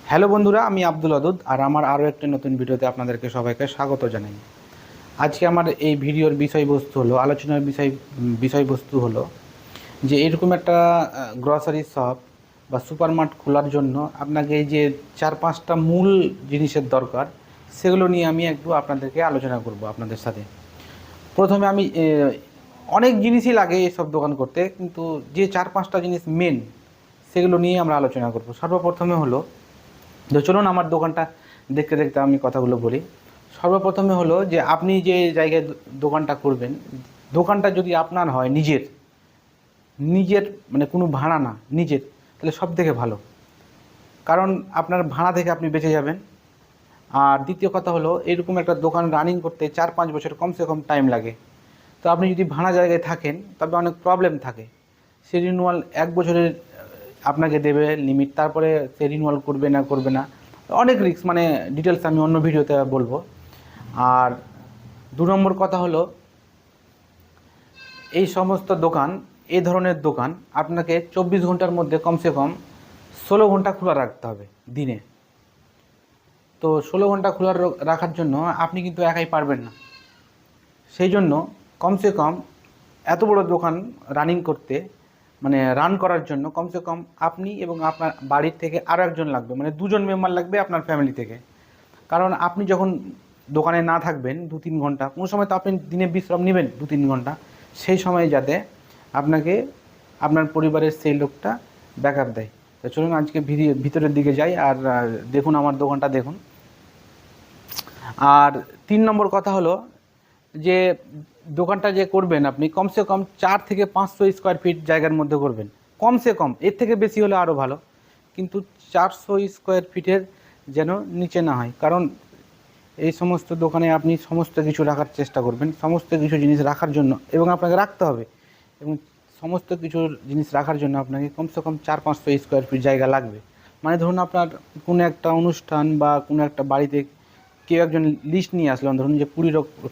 Hello বন্ধুরা, আমি আব্দুল আদুদ আর আমার আরও একটি নতুন ভিডিওতে আপনাদেরকে সবাইকে স্বাগত জানাই। আজকে আমার এই ভিডিওর বিষয়বস্তু হলো আলোচনার বিষয়বস্তু হলো যে এরকম একটা গ্রসারি শপ বা সুপারমার্ট খোলার জন্য আপনাকে এই যে 4-5টা মূল জিনিসের দরকার, সেগুলো নিয়ে আমি একটু আপনাদেরকে আলোচনা করব আপনাদের সাথে। প্রথমে আমি অনেক জিনিসই লাগে এসব দোকান করতে, কিন্তু যে 4-5টা জিনিস মেন সেগুলো নিয়ে আমরা আলোচনা করব। সর্বপ্রথমে হলো, তো চলুন আমার দোকানটা দেখতে দেখতে আমি কথাগুলো বলি। সর্বপ্রথমে হলো যে আপনি যে জায়গায় দোকানটা করবেন, দোকানটা যদি আপনার হয় নিজের নিজের মানে কোনো ভাড়া না, নিজের, তাহলে সব থেকে ভালো। কারণ আপনার ভাড়া থেকে আপনি বেঁচে যাবেন। আর দ্বিতীয় কথা হলো, এরকম একটা দোকান রানিং করতে 4-5 বছর কমসে কম টাইম লাগে। তো আপনি যদি ভাড়া জায়গায় থাকেন তবে অনেক প্রবলেম থাকে। সে রিনিউয়াল 1 বছরের আপনাকে দেবে লিমিট, তারপরে সে রিনিউয়াল করবে না, অনেক রিস্ক, মানে ডিটেলস আমি অন্য ভিডিওতে বলবো। আর 2 নম্বর কথা হলো, এই সমস্ত দোকান, এই ধরনের দোকান আপনাকে 24 ঘন্টার মধ্যে কমসে কম 16 ঘন্টা খোলা রাখতে হবে দিনে। তো 16 ঘন্টা খোলা রাখার জন্য আপনি কিন্তু একাই পারবেন না। সেই জন্য কমসে কম এত বড় দোকান রানিং করতে, মানে রান করার জন্য কমসে কম আপনি এবং আপনার বাড়ির থেকে আরও একজন লাগবে, মানে 2জন মেম্বার লাগবে আপনার ফ্যামিলি থেকে। কারণ আপনি যখন দোকানে না থাকবেন 2-3 ঘন্টা, কোনো সময় তো আপনি দিনে বিশ্রাম নেবেন 2-3 ঘন্টা, সেই সময় যাতে আপনাকে আপনার পরিবারের সেই লোকটা ব্যাকআপ দেয়। তো চলুন আজকে ভিতরের দিকে যাই আর দেখুন আমার দোকানটা দেখুন। আর 3 নম্বর কথা হলো যে দোকানটা যে করবেন আপনি কমসে কম 400 থেকে 500 স্কোয়ার ফিট জায়গার মধ্যে করবেন, কমসে কম। এর থেকে বেশি হলে আরও ভালো, কিন্তু 400 স্কোয়ার ফিটের যেন নিচে না হয়। কারণ এই সমস্ত দোকানে আপনি সমস্ত কিছু রাখার চেষ্টা করবেন, সমস্ত কিছু জিনিস রাখার জন্য, এবং আপনাকে রাখতে হবে, এবং সমস্ত কিছু জিনিস রাখার জন্য আপনাকে কমসে কম 400-500 স্কোয়ার ফিট জায়গা লাগবে। মানে ধরুন আপনার কোনো একটা অনুষ্ঠান বা কোনো একটা বাড়িতে কেউ একজন লিস্ট নিয়ে আসলো, ধরুন যে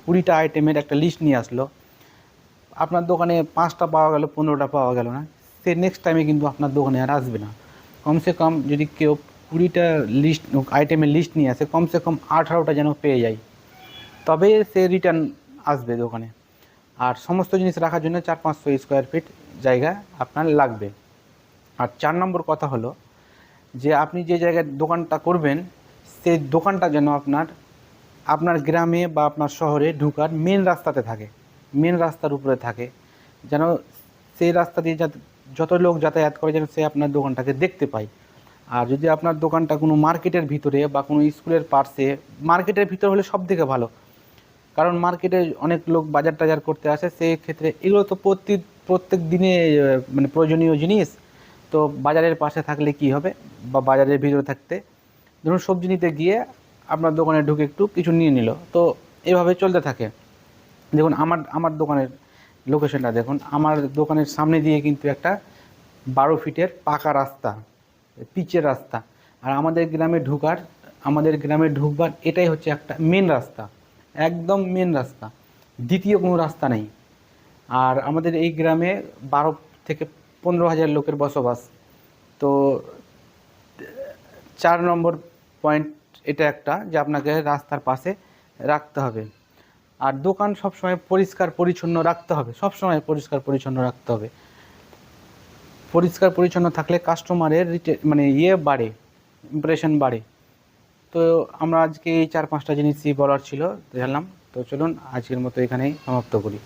20টা আইটেমের একটা লিস্ট নিয়ে আসলো, আপনার দোকানে 5টা পাওয়া গেল, 15টা পাওয়া গেল না, সে নেক্সট টাইমে কিন্তু আপনার দোকানে আর আসবে না। কমসে কম যদি কেউ 20টা আইটেমের লিস্ট নিয়ে আসে, কমসে কম 18টা যেন পেয়ে যায়, তবে সে রিটার্ন আসবে দোকানে। আর সমস্ত জিনিস রাখার জন্য 400-500 স্কোয়ার ফিট জায়গা আপনার লাগবে। আর 4 নম্বর কথা হলো যে আপনি যে জায়গায় দোকানটা করবেন, সেই দোকানটা যেন আপনার গ্রামে বা আপনার শহরে ঢোকার মেন রাস্তাতে থাকে, মেন রাস্তার উপরে থাকে, যেন সেই রাস্তা দিয়ে যত লোক যাতায়াত করে যেন সে আপনার দোকানটাকে দেখতে পায়। আর যদি আপনার দোকানটা কোনো মার্কেটের ভিতরে বা কোনো স্কুলের পাশে, মার্কেটের ভিতরে হলে সব থেকে ভালো। কারণ মার্কেটে অনেক লোক বাজার টাজার করতে আসে, সেই ক্ষেত্রে এগুলো তো প্রত্যেক দিনে মানে প্রয়োজনীয় জিনিস। তো বাজারের পাশে থাকলে কি হবে, বা বাজারের ভিতরে থাকতে, ধরুন সবজি নিতে গিয়ে আপনার দোকানে ঢুকে একটু কিছু নিয়ে নিল, তো এভাবে চলতে থাকে। দেখুন আমার দোকানের লোকেশনটা দেখুন, আমার দোকানের সামনে দিয়ে কিন্তু একটা 12 ফিটের পাকা রাস্তা, পিচের রাস্তা। আর আমাদের গ্রামে ঢুকবার এটাই হচ্ছে একটা মেন রাস্তা, একদম মেন রাস্তা, দ্বিতীয় কোনো রাস্তা নেই। আর আমাদের এই গ্রামে 12 থেকে 15 হাজার লোকের বসবাস। তো 4 নম্বর পয়েন্ট এটা একটা, যে আপনাকে রাস্তার পাশে রাখতে হবে। আর দোকান সবসময় পরিষ্কার পরিচ্ছন্ন রাখতে হবে, সবসময় পরিষ্কার পরিচ্ছন্ন রাখতে হবে। পরিষ্কার পরিচ্ছন্ন থাকলে কাস্টমারের মানে বাড়ে, ইমপ্রেশন বাড়ে। তো আমরা আজকে এই 4-5টা জিনিসই বলার ছিল, জানলাম। তো চলুন আজকের মতো এখানেই সমাপ্ত করি।